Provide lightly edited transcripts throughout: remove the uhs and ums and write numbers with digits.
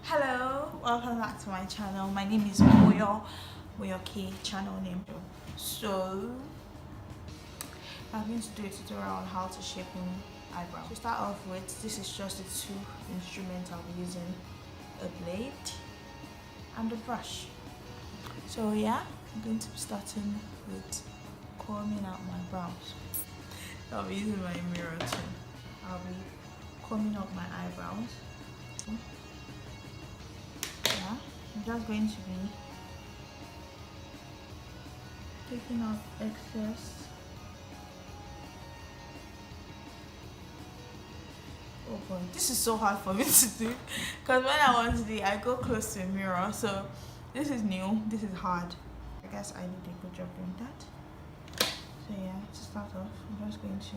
Hello, welcome back to my channel. My name is Moyo K channel name. So I'm going to do a tutorial on how to shape eyebrows. To start off with, this is just the two instruments I'll be using: a blade and a brush. So yeah, I'm going to be starting with combing out my brows. I'll be using my mirror too. I'll be combing out my eyebrows. Yeah, I'm just going to be taking out excess. Oh boy, this is so hard for me to do because when I want to do it, I go close to a mirror. So this is new, this is hard. I guess I did a good job doing that. So yeah, to start off, I'm just going to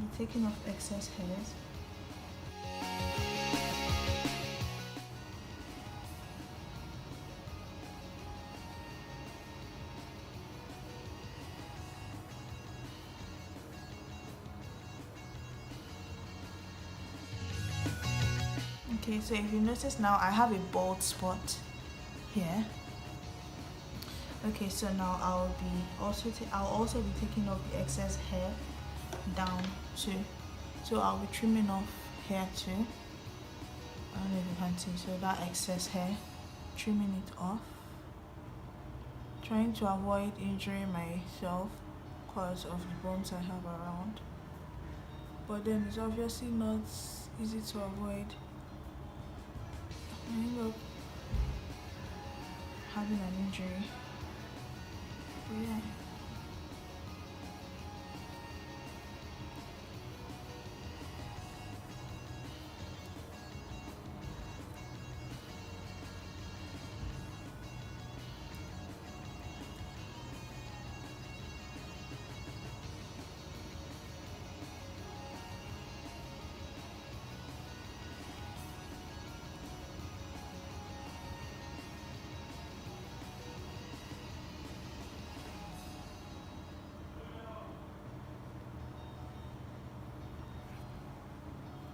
be taking off excess hairs. Okay, so if you notice now, I have a bald spot here. Okay, so now I'll also be taking off the excess hair down too. So I'll be trimming off hair too. I don't know if you can see. So that excess hair, trimming it off, trying to avoid injuring myself because of the bones I have around. But then it's obviously not easy to avoid. I end up having an injury. But yeah.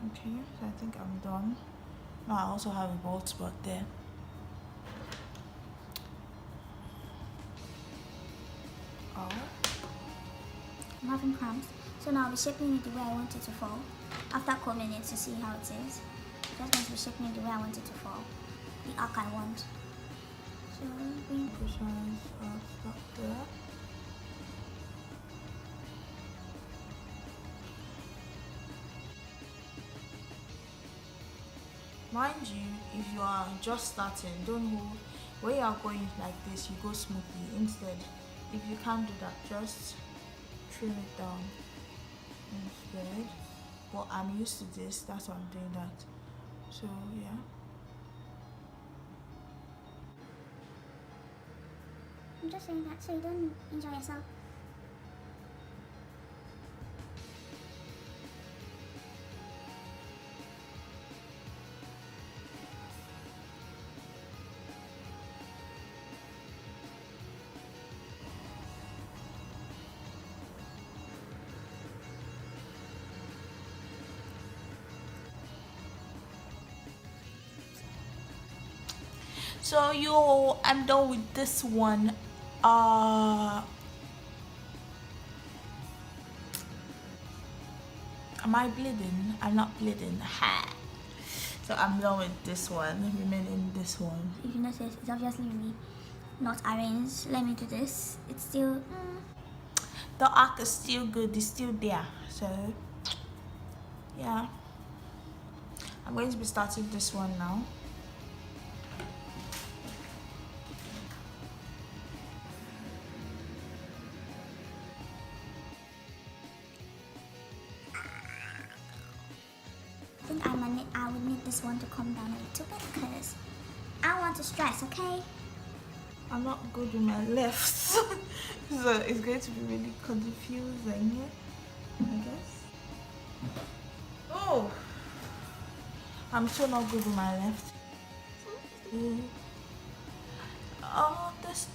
Okay, so I think I'm done. Now I also have a bald spot there. Oh. I'm having cramps, so now I'll be shaping it the way I want it to fall. After combing it to see how it is, I'm just going to be shaping it the way I want it to fall, the arc I want. So bring Precise stop there. Mind you, if you are just starting, don't hold. When you are going like this, you go smoothly. Instead, if you can't do that, just trim it down instead. But I'm used to this, that's why I'm doing that. So yeah. I'm just saying that so you don't enjoy yourself. So I'm done with this one. Am I bleeding? I'm not bleeding. Ha. So I'm done with this one. Remaining this one. If you notice, it's obviously really not arranged. Let me do this. It's still the arc is still good. It's still there. So yeah, I'm going to be starting this one now. I think I would need this one to come down a little bit because I want to stress, okay? I'm not good with my left, so it's going to be really confusing here, I guess. Oh, I'm so not good with my left. Oh, this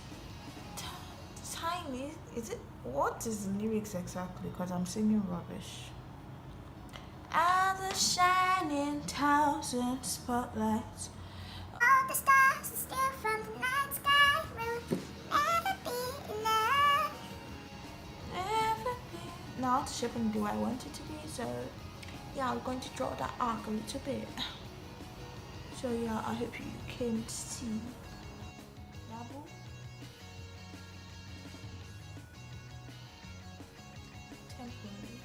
time is it? What is the lyrics exactly? Because I'm singing rubbish. stars are shining, thousand spotlights. All the stars still from the night sky will never be enough. Never be. Now to shape and do I want it to be, so yeah, I'm going to draw that arc a little bit. So yeah, I hope you can see. Yeah, boo. Temporary.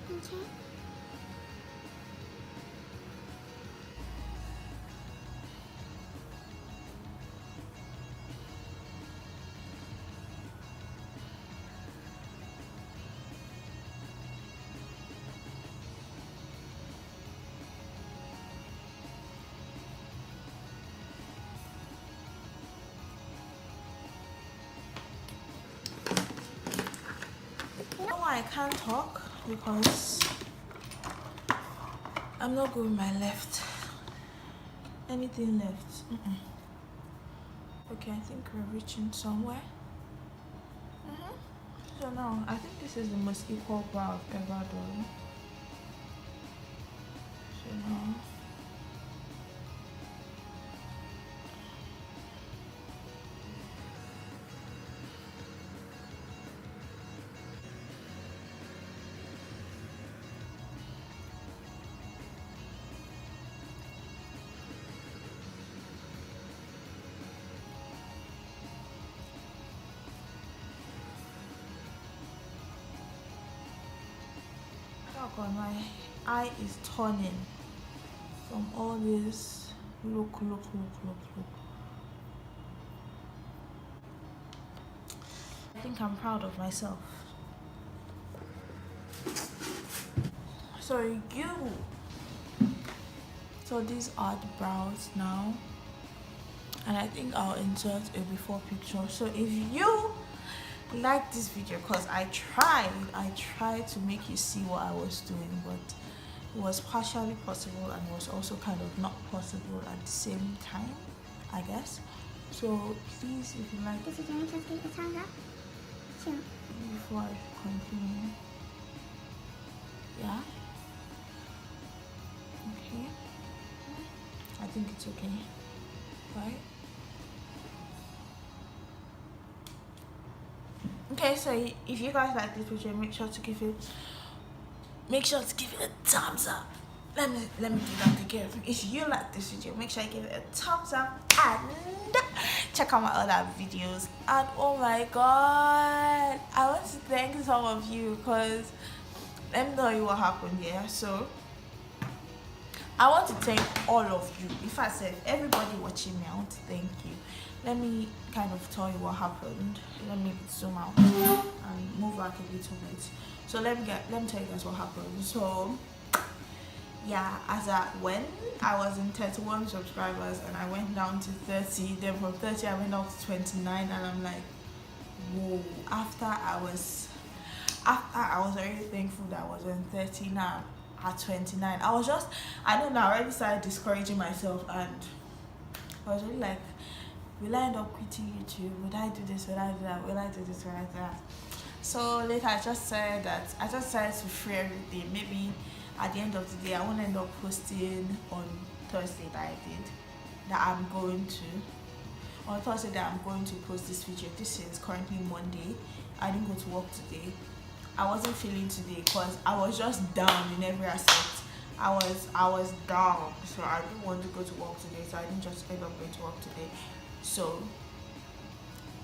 Okay. You know why I can't talk? Because I'm not good with my left. Anything left? Okay, I think we're reaching somewhere. So now, I think this is the most equal brow I've ever done. So now, oh God, my eye is turning from all this. Look. I think I'm proud of myself. So these are the brows now, and I think I'll insert a before picture. So if you like this video, because I tried to make you see what I was doing, but it was partially possible and was also kind of not possible at the same time, I guess. So please, if you like, This is your interest, give a thumbs up. Sure. before I continue, yeah, okay, I think it's okay, right? Okay, so if you guys like this video, make sure to give it a thumbs up. Let me do that again. If you like this video, make sure you give it a thumbs up and check out my other videos. And oh my god, I want to thank some of you, because let me tell you what happened here. So I want to thank all of you. If I said everybody watching me, I want to thank you. Let me kind of tell you what happened. Let me zoom out and move back a little bit. So let me tell you guys what happened. So yeah, when I was in 31 subscribers and I went down to 30, then from 30 I went down to 29, and I'm like, whoa. After I was already thankful that I was on 30, now at 29. I don't know, I already started discouraging myself, and I was really like, will I end up quitting YouTube? Would I do this? Will I do that? Will I do this? Will I do that? So later I just said that I just decided to free everything. Maybe at the end of the day I won't end up posting on Thursday that I'm going to post this video. This is currently Monday. I didn't go to work today. I wasn't feeling today because I was just down in every aspect. I was down, so I didn't want to go to work today, so I didn't just end up going to work today. So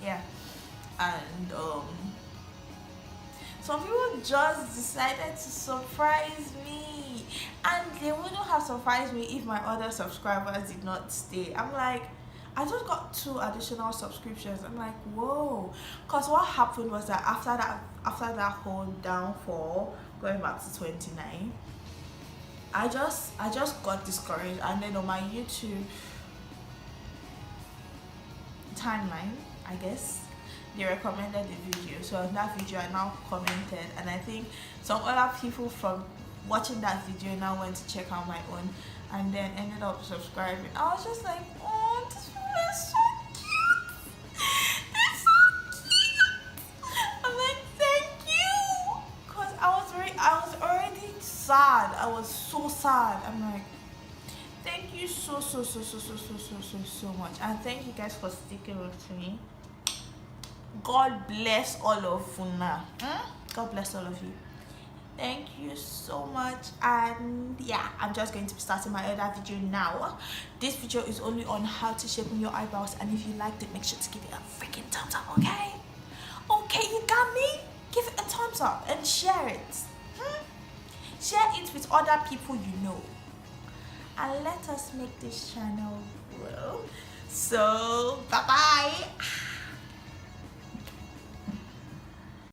yeah, and some people just decided to surprise me, and they wouldn't have surprised me if my other subscribers did not stay. I'm like, I just got 2 additional subscriptions. I'm like, whoa. Because what happened was that after that whole downfall, going back to 29, I just got discouraged. And then on my YouTube timeline, I guess, they recommended the video. So on that video I now commented, and I think some other people from watching that video now went to check out my own and then ended up subscribing. I was just like, oh, this one is so cute. It's so cute. I'm like, thank you. Cause I was already sad. I was so sad. I'm like, thank you so much, and thank you guys for sticking with me. God bless all of you now. God bless all of you. Thank you so much. And yeah, I'm just going to be starting my other video now. This video is only on how to shape your eyebrows, and if you liked it, make sure to give it a freaking thumbs up. Okay, you got me. Give it a thumbs up and share it. Share it with other people you know, and let us make this channel grow. So bye bye.